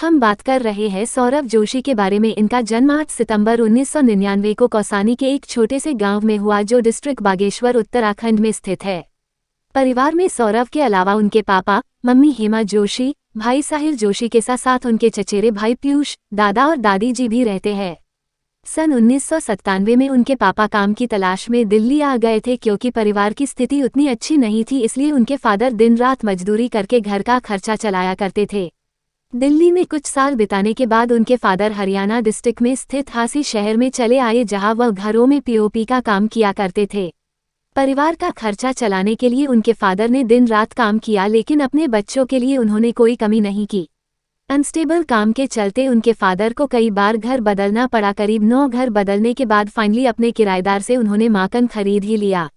हम बात कर रहे हैं सौरव जोशी के बारे में। इनका जन्म 8 सितंबर 1999 को कौसानी के एक छोटे से गांव में हुआ जो डिस्ट्रिक्ट बागेश्वर उत्तराखंड में स्थित है। परिवार में सौरव के अलावा उनके पापा, मम्मी हेमा जोशी, भाई साहिल जोशी के साथ साथ उनके चचेरे भाई पीयूष, दादा और दादी जी भी रहते हैं। सन 1997 में उनके पापा काम की तलाश में दिल्ली आ गए थे क्योंकि परिवार की स्थिति उतनी अच्छी नहीं थी, इसलिए उनके फादर दिन रात मजदूरी करके घर का खर्चा चलाया करते थे। दिल्ली में कुछ साल बिताने के बाद उनके फादर हरियाणा डिस्ट्रिक्ट में स्थित हासी शहर में चले आए जहां वह घरों में पीओपी का काम किया करते थे। परिवार का खर्चा चलाने के लिए उनके फादर ने दिन रात काम किया, लेकिन अपने बच्चों के लिए उन्होंने कोई कमी नहीं की। अनस्टेबल काम के चलते उनके फादर को कई बार घर बदलना पड़ा। करीब 9 घर बदलने के बाद फाइनली अपने किराएदार से उन्होंने मकान खरीद ही लिया,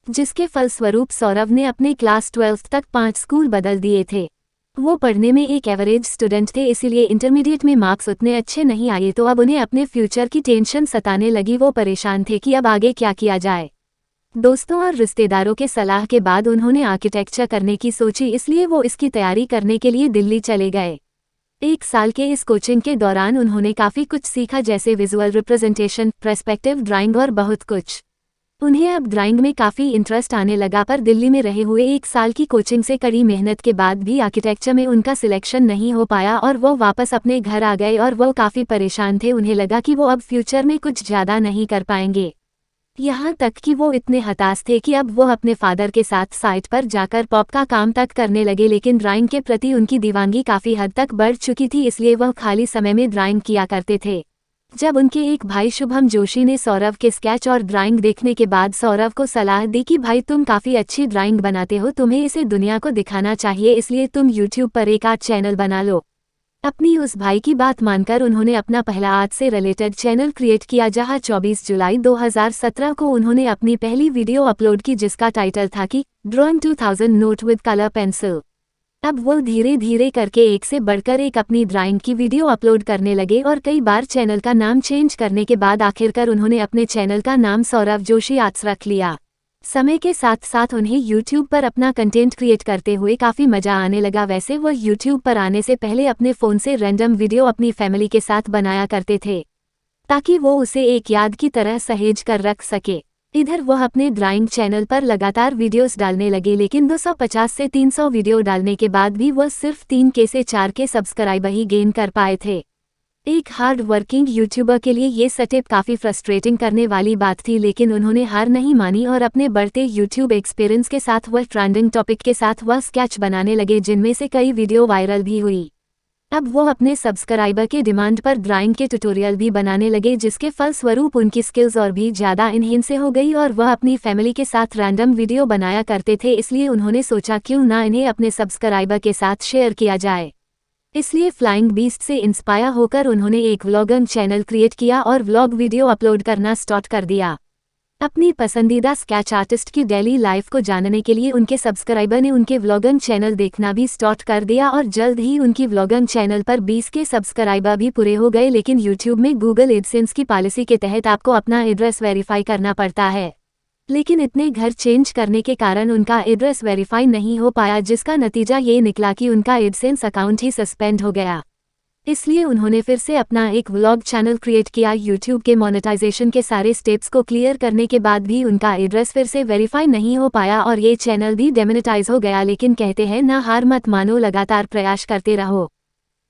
जिसके फलस्वरूप सौरव ने अपने क्लास 12 तक 5 स्कूल बदल दिए थे। वो पढ़ने में एक एवरेज स्टूडेंट थे, इसीलिए इंटरमीडिएट में मार्क्स उतने अच्छे नहीं आए, तो अब उन्हें अपने फ्यूचर की टेंशन सताने लगी। वो परेशान थे कि अब आगे क्या किया जाए। दोस्तों और रिश्तेदारों के सलाह के बाद उन्होंने आर्किटेक्चर करने की सोची, इसलिए वो इसकी तैयारी करने के लिए दिल्ली चले गए। 1 साल के इस कोचिंग के दौरान उन्होंने काफ़ी कुछ सीखा, जैसे विजुअल रिप्रेजेंटेशन, पर्सपेक्टिव ड्राइंग और बहुत कुछ। उन्हें अब ड्राइंग में काफ़ी इंटरेस्ट आने लगा, पर दिल्ली में रहे हुए 1 साल की कोचिंग से कड़ी मेहनत के बाद भी आर्किटेक्चर में उनका सिलेक्शन नहीं हो पाया और वो वापस अपने घर आ गए और वो काफ़ी परेशान थे। उन्हें लगा कि वो अब फ्यूचर में कुछ ज़्यादा नहीं कर पाएंगे। यहाँ तक कि वो इतने हताश थे कि अब वो अपने फादर के साथ साइट पर जाकर पॉप का काम तक करने लगे, लेकिन ड्राइंग के प्रति उनकी दीवानगी काफ़ी हद तक बढ़ चुकी थी, इसलिए वह खाली समय में ड्राइंग किया करते थे। जब उनके एक भाई शुभम जोशी ने सौरव के स्केच और ड्राइंग देखने के बाद सौरव को सलाह दी कि भाई तुम काफ़ी अच्छी ड्राइंग बनाते हो, तुम्हें इसे दुनिया को दिखाना चाहिए, इसलिए तुम यूट्यूब पर एक आर्ट चैनल बना लो। अपनी उस भाई की बात मानकर उन्होंने अपना पहला आर्ट से रिलेटेड चैनल क्रिएट किया, जहां 24 जुलाई 2017 को उन्होंने अपनी पहली वीडियो अपलोड की, जिसका टाइटल था कि drawing 2000 note with colour pencil. अब वो धीरे धीरे करके एक से बढ़कर एक अपनी ड्राइंग की वीडियो अपलोड करने लगे और कई बार चैनल का नाम चेंज करने के बाद आखिरकार उन्होंने अपने चैनल का नाम सौरव जोशी आर्ट्स रख लिया। समय के साथ साथ उन्हें यूट्यूब पर अपना कंटेंट क्रिएट करते हुए काफ़ी मज़ा आने लगा। वैसे वो यूट्यूब पर आने से पहले अपने फ़ोन से रैंडम वीडियो अपनी फैमिली के साथ बनाया करते थे, ताकि वो उसे एक याद की तरह सहेज कर रख सके। इधर वह अपने ड्राइंग चैनल पर लगातार वीडियोस डालने लगे, लेकिन 250 से 300 वीडियो डालने के बाद भी वह सिर्फ 3 के से 4 के सब्सक्राइबर ही गेन कर पाए थे। एक हार्ड वर्किंग यूट्यूबर के लिए ये स्टेप काफ़ी फ्रस्ट्रेटिंग करने वाली बात थी, लेकिन उन्होंने हार नहीं मानी और अपने बढ़ते यूट्यूब एक्सपीरियंस के साथ वह ट्रेंडिंग टॉपिक के साथ वह स्केच बनाने लगे, जिनमें से कई वीडियो वायरल भी हुई। अब वो अपने सब्सक्राइबर के डिमांड पर ड्राइंग के ट्यूटोरियल भी बनाने लगे, जिसके फलस्वरूप उनकी स्किल्स और भी ज़्यादा इनहेंस हो गई और वह अपनी फैमिली के साथ रैंडम वीडियो बनाया करते थे। इसलिए उन्होंने सोचा क्यों ना इन्हें अपने सब्सक्राइबर के साथ शेयर किया जाए। इसलिए फ्लाइंग बीस्ट से इंस्पायर होकर उन्होंने एक व्लॉगिंग चैनल क्रिएट किया और व्लॉग वीडियो अपलोड करना स्टार्ट कर दिया। अपनी पसंदीदा स्केच आर्टिस्ट की डेली लाइफ को जानने के लिए उनके सब्सक्राइबर ने उनके व्लॉगिंग चैनल देखना भी स्टार्ट कर दिया और जल्द ही उनकी व्लॉगिंग चैनल पर 20 के सब्सक्राइबर भी पूरे हो गए। लेकिन यूट्यूब में गूगल एडसेंस की पॉलिसी के तहत आपको अपना एड्रेस वेरीफाई करना पड़ता है, लेकिन इतने घर चेंज करने के कारण उनका एड्रेस वेरीफाई नहीं हो पाया, जिसका नतीजा ये निकला कि उनका एडसेंस अकाउंट ही सस्पेंड हो गया। इसलिए उन्होंने फिर से अपना एक व्लॉग चैनल क्रिएट किया। यूट्यूब के मोनेटाइजेशन के सारे स्टेप्स को क्लियर करने के बाद भी उनका एड्रेस फिर से वेरीफाई नहीं हो पाया और ये चैनल भी डेमोनेटाइज हो गया। लेकिन कहते हैं ना, हार मत मानो, लगातार प्रयास करते रहो।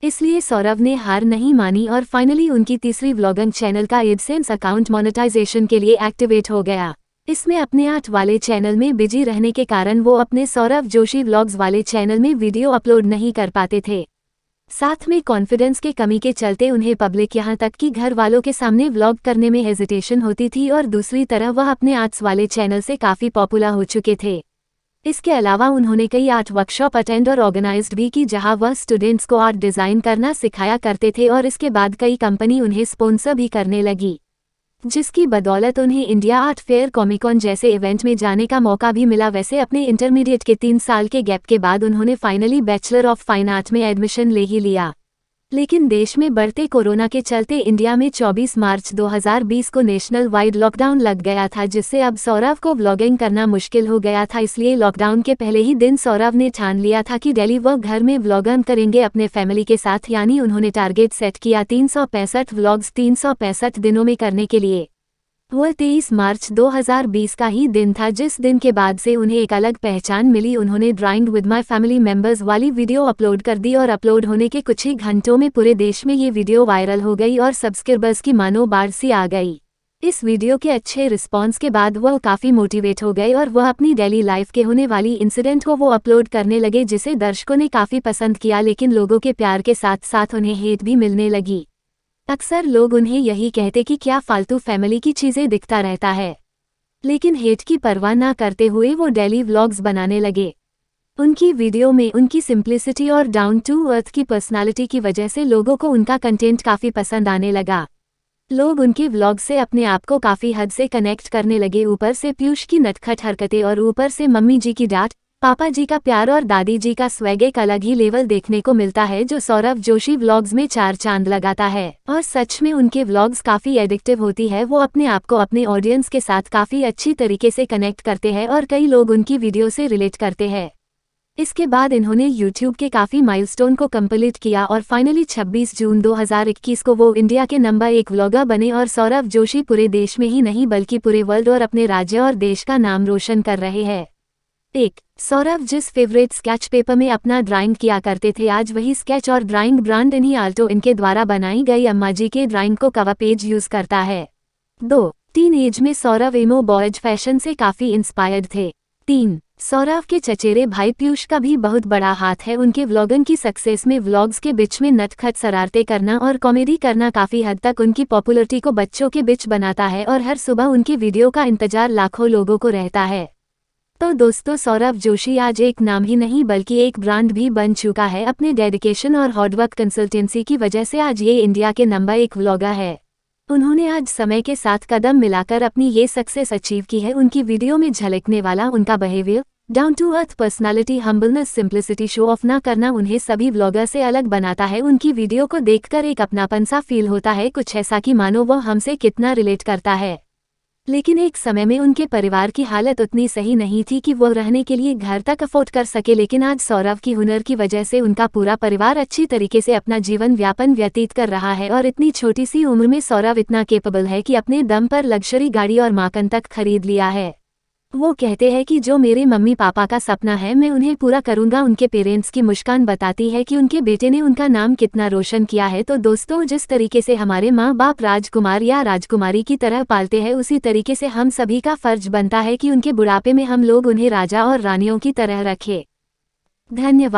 इसलिए सौरव ने हार नहीं मानी और फाइनली उनकी तीसरी व्लॉगिंग चैनल का एडसेंस अकाउंट मोनेटाइजेशन के लिए एक्टिवेट हो गया। इसमें अपने आर्ट वाले चैनल में बिजी रहने के कारण वो अपने सौरव जोशी व्लॉग्स वाले चैनल में वीडियो अपलोड नहीं कर पाते थे। साथ में कॉन्फिडेंस के कमी के चलते उन्हें पब्लिक यहाँ तक कि घर वालों के सामने व्लॉग करने में हेजिटेशन होती थी और दूसरी तरफ वह अपने आर्ट्स वाले चैनल से काफ़ी पॉपुलर हो चुके थे। इसके अलावा उन्होंने कई आर्ट वर्कशॉप अटेंड और ऑर्गेनाइज्ड भी की, जहां वह स्टूडेंट्स को आर्ट डिज़ाइन करना सिखाया करते थे और इसके बाद कई कंपनी उन्हें स्पॉन्सर भी करने लगी, जिसकी बदौलत उन्हें इंडिया आर्ट फेयर, कॉमिकॉन जैसे इवेंट में जाने का मौका भी मिला। वैसे अपने इंटरमीडिएट के 3 साल के गैप के बाद उन्होंने finally bachelor of fine art में एडमिशन ले ही लिया। लेकिन देश में बढ़ते कोरोना के चलते इंडिया में 24 मार्च 2020 को नेशनल वाइड लॉकडाउन लग गया था, जिससे अब सौरव को व्लॉगिंग करना मुश्किल हो गया था। इसलिए लॉकडाउन के पहले ही दिन सौरव ने ठान लिया था कि डेली वो घर में व्लॉगिंग करेंगे अपने फैमिली के साथ, यानी उन्होंने टारगेट सेट किया 365 व्लॉग्स 365 दिनों में करने के लिए। वह 23 मार्च 2020 का ही दिन था जिस दिन के बाद से उन्हें एक अलग पहचान मिली। उन्होंने drawing with my family members वाली वीडियो अपलोड कर दी और अपलोड होने के कुछ ही घंटों में पूरे देश में ये वीडियो वायरल हो गई और सब्सक्राइबर्स की मानो बाढ़ सी आ गई। इस वीडियो के अच्छे रिस्पॉन्स के बाद वह काफ़ी मोटिवेट हो गए और वह अपनी डेली लाइफ के होने वाली इंसिडेंट को वो अपलोड करने लगे, जिसे दर्शकों ने काफ़ी पसंद किया। लेकिन लोगों के प्यार के साथ साथ उन्हें हेट भी मिलने लगी। अक्सर लोग उन्हें यही कहते कि क्या फालतू फैमिली की चीज़ें दिखता रहता है, लेकिन हेट की परवाह ना करते हुए वो डेली व्लॉग्स बनाने लगे। उनकी वीडियो में उनकी सिंप्लिसिटी और डाउन टू अर्थ की पर्सनालिटी की वजह से लोगों को उनका कंटेंट काफ़ी पसंद आने लगा। लोग उनके व्लॉग से अपने आप को काफ़ी हद से कनेक्ट करने लगे। ऊपर से पीयूष की नटखट हरकतें और ऊपर से मम्मी जी की डांट, पापा जी का प्यार और दादी जी का स्वैग एक अलग ही लेवल देखने को मिलता है, जो सौरव जोशी व्लॉग्स में 4 चांद लगाता है। और सच में उनके व्लॉग्स काफ़ी एडिक्टिव होती है। वो अपने आप को अपने ऑडियंस के साथ काफ़ी अच्छी तरीके से कनेक्ट करते हैं और कई लोग उनकी वीडियो से रिलेट करते हैं। इसके बाद इन्होंने YouTube के काफ़ी माइलस्टोन को कंप्लीट किया और फाइनली 26 जून 2021 को वो इंडिया के नंबर 1 व्लॉगर बने। और सौरव जोशी पूरे देश में ही नहीं बल्कि पूरे वर्ल्ड और अपने राज्य और देश का नाम रोशन कर रहे हैं। 1. सौरव जिस फेवरेट स्केच पेपर में अपना ड्राइंग किया करते थे, आज वही स्केच और ड्राइंग ब्रांड इन्हीं आल्टो इनके द्वारा बनाई गई अम्मा जी के ड्राइंग को कवर पेज यूज करता है। 2. टीन एज में सौरव एमो बॉयज फैशन से काफ़ी इंस्पायर्ड थे। 3. सौरव के चचेरे भाई पीयूष का भी बहुत बड़ा हाथ है उनके व्लॉगिंग की सक्सेस में। व्लॉग्स के बीच में नटखट शरारतें करना और कॉमेडी करना काफ़ी हद तक उनकी पॉपुलरिटी को बच्चों के बीच बनाता है और हर सुबह उनकी वीडियो का इंतजार लाखों लोगों को रहता है। तो दोस्तों, सौरव जोशी आज एक नाम ही नहीं बल्कि एक ब्रांड भी बन चुका है। अपने डेडिकेशन और हार्डवर्क कंसल्टेंसी की वजह से आज ये इंडिया के नंबर 1 व्लॉगर है। उन्होंने आज समय के साथ कदम मिलाकर अपनी ये सक्सेस अचीव की है। उनकी वीडियो में झलकने वाला उनका behaviour, down to earth personality, humbleness, simplicity, show off ना करना उन्हें सभी व्लॉगर से अलग बनाता है। उनकी वीडियो को देखकर एक अपनापन सा फील होता है, कुछ ऐसा कि मानो वो हमसे कितना रिलेट करता है। लेकिन एक समय में उनके परिवार की हालत उतनी सही नहीं थी कि वो रहने के लिए घर तक अफोर्ड कर सके, लेकिन आज सौरव की हुनर की वजह से उनका पूरा परिवार अच्छी तरीके से अपना जीवन व्यापन व्यतीत कर रहा है। और इतनी छोटी सी उम्र में सौरव इतना कैपेबल है कि अपने दम पर लग्जरी गाड़ी और माकन तक खरीद लिया है। वो कहते हैं कि जो मेरे मम्मी पापा का सपना है मैं उन्हें पूरा करूंगा। उनके पेरेंट्स की मुस्कान बताती है कि उनके बेटे ने उनका नाम कितना रोशन किया है। तो दोस्तों, जिस तरीके से हमारे माँ बाप राजकुमार या राजकुमारी की तरह पालते हैं, उसी तरीके से हम सभी का फर्ज बनता है कि उनके बुढ़ापे में हम लोग उन्हें राजा और रानियों की तरह रखें। धन्यवाद।